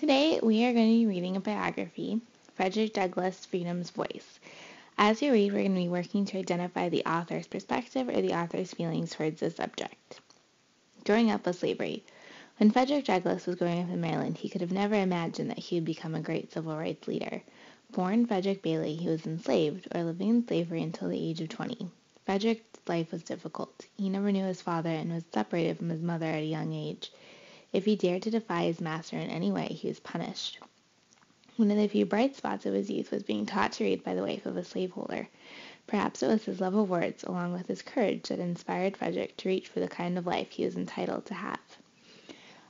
Today we are going to be reading a biography, Frederick Douglass, Freedom's Voice. As you read, we're going to be working to identify the author's perspective or the author's feelings towards the subject. Growing up with slavery. When Frederick Douglass was growing up in Maryland, he could have never imagined that he would become a great civil rights leader. Born Frederick Bailey, he was enslaved or living in slavery until the age of 20. Frederick's life was difficult. He never knew his father and was separated from his mother at a young age. If he dared to defy his master in any way, he was punished. One of the few bright spots of his youth was being taught to read by the wife of a slaveholder. Perhaps it was his love of words, along with his courage, that inspired Frederick to reach for the kind of life he was entitled to have.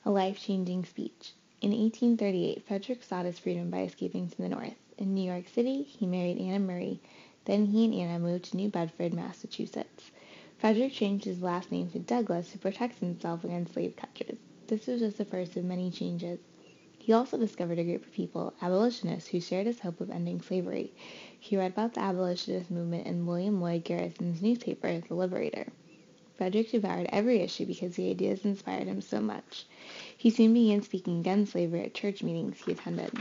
A life-changing speech. In 1838, Frederick sought his freedom by escaping to the North. In New York City, he married Anna Murray. Then he and Anna moved to New Bedford, Massachusetts. Frederick changed his last name to Douglass to protect himself against slave catchers. This was just the first of many changes. He also discovered a group of people, abolitionists, who shared his hope of ending slavery. He read about the abolitionist movement in William Lloyd Garrison's newspaper, The Liberator. Frederick devoured every issue because the ideas inspired him so much. He soon began speaking against slavery at church meetings he attended.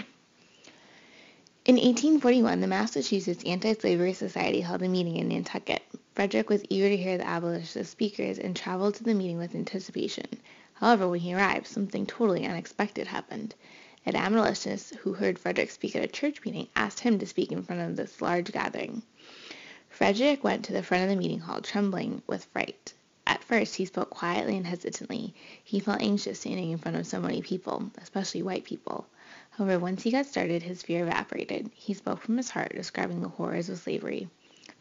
In 1841, the Massachusetts Anti-Slavery Society held a meeting in Nantucket. Frederick was eager to hear the abolitionist speakers and traveled to the meeting with anticipation. However, when he arrived, something totally unexpected happened. An abolitionist who heard Frederick speak at a church meeting asked him to speak in front of this large gathering. Frederick went to the front of the meeting hall, trembling with fright. At first, he spoke quietly and hesitantly. He felt anxious standing in front of so many people, especially white people. However, once he got started, his fear evaporated. He spoke from his heart, describing the horrors of slavery.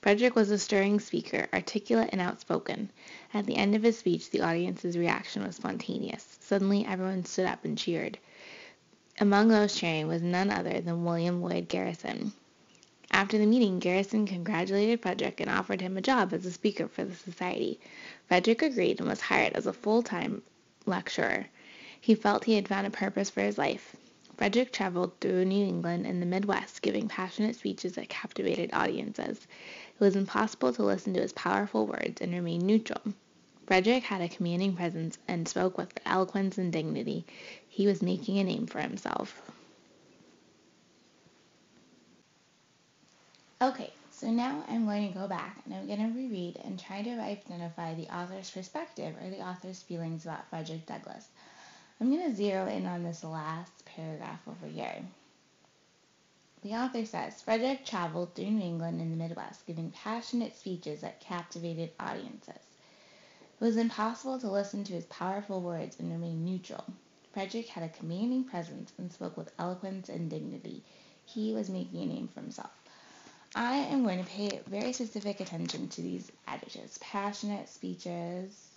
Frederick was a stirring speaker, articulate and outspoken. At the end of his speech, the audience's reaction was spontaneous. Suddenly, everyone stood up and cheered. Among those cheering was none other than William Lloyd Garrison. After the meeting, Garrison congratulated Frederick and offered him a job as a speaker for the society. Frederick agreed and was hired as a full-time lecturer. He felt he had found a purpose for his life. Frederick traveled through New England and the Midwest, giving passionate speeches that captivated audiences. It was impossible to listen to his powerful words and remain neutral. Frederick had a commanding presence and spoke with eloquence and dignity. He was making a name for himself. Okay, so now I'm going to go back and I'm going to reread and try to identify the author's perspective or the author's feelings about Frederick Douglass. I'm going to zero in on this last paragraph over here. The author says, Frederick traveled through New England and the Midwest, giving passionate speeches that captivated audiences. It was impossible to listen to his powerful words and remain neutral. Frederick had a commanding presence and spoke with eloquence and dignity. He was making a name for himself. I am going to pay very specific attention to these adjectives. Passionate speeches,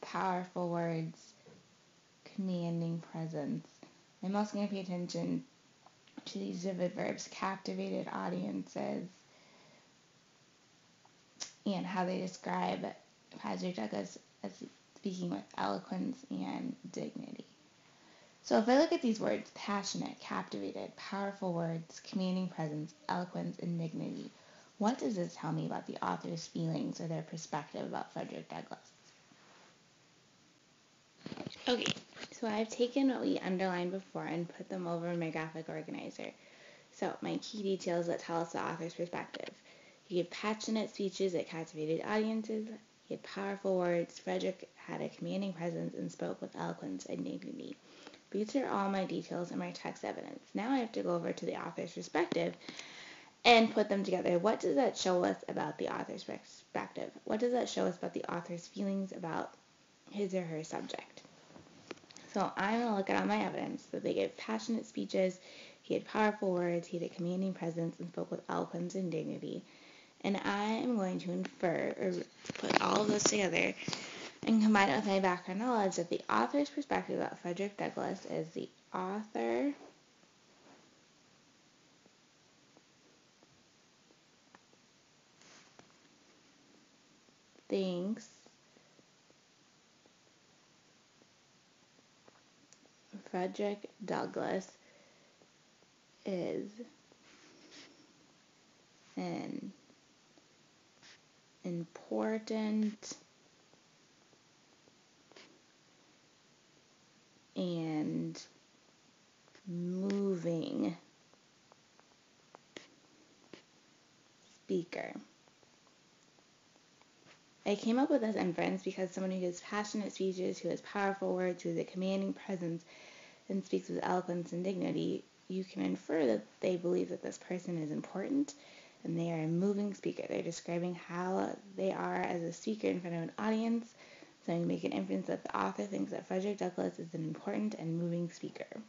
powerful words, commanding presence. I'm also going to pay attention to these vivid verbs, captivated audiences, and how they describe Frederick Douglass as speaking with eloquence and dignity. So if I look at these words, passionate, captivated, powerful words, commanding presence, eloquence, and dignity, what does this tell me about the author's feelings or their perspective about Frederick Douglass? Okay, so I've taken what we underlined before and put them over in my graphic organizer. So my key details that tell us the author's perspective. He gave passionate speeches that captivated audiences. He had powerful words. Frederick had a commanding presence and spoke with eloquence and dignity. These are all my details in my text evidence. Now I have to go over to the author's perspective and put them together. What does that show us about the author's perspective? What does that show us about the author's feelings about his or her subject? So I'm going to look at all my evidence that they gave passionate speeches, he had powerful words, he had a commanding presence, and spoke with eloquence and dignity. And I am going to infer, or put all of those together, and combine it with my background knowledge that the author's perspective about Frederick Douglass is the author thinks Frederick Douglass is an important speaker. I came up with this inference because someone who gives passionate speeches, who has powerful words, who has a commanding presence, and speaks with eloquence and dignity, you can infer that they believe that this person is important and they are a moving speaker. They're describing how they are as a speaker in front of an audience, so you make an inference that the author thinks that Frederick Douglass is an important and moving speaker.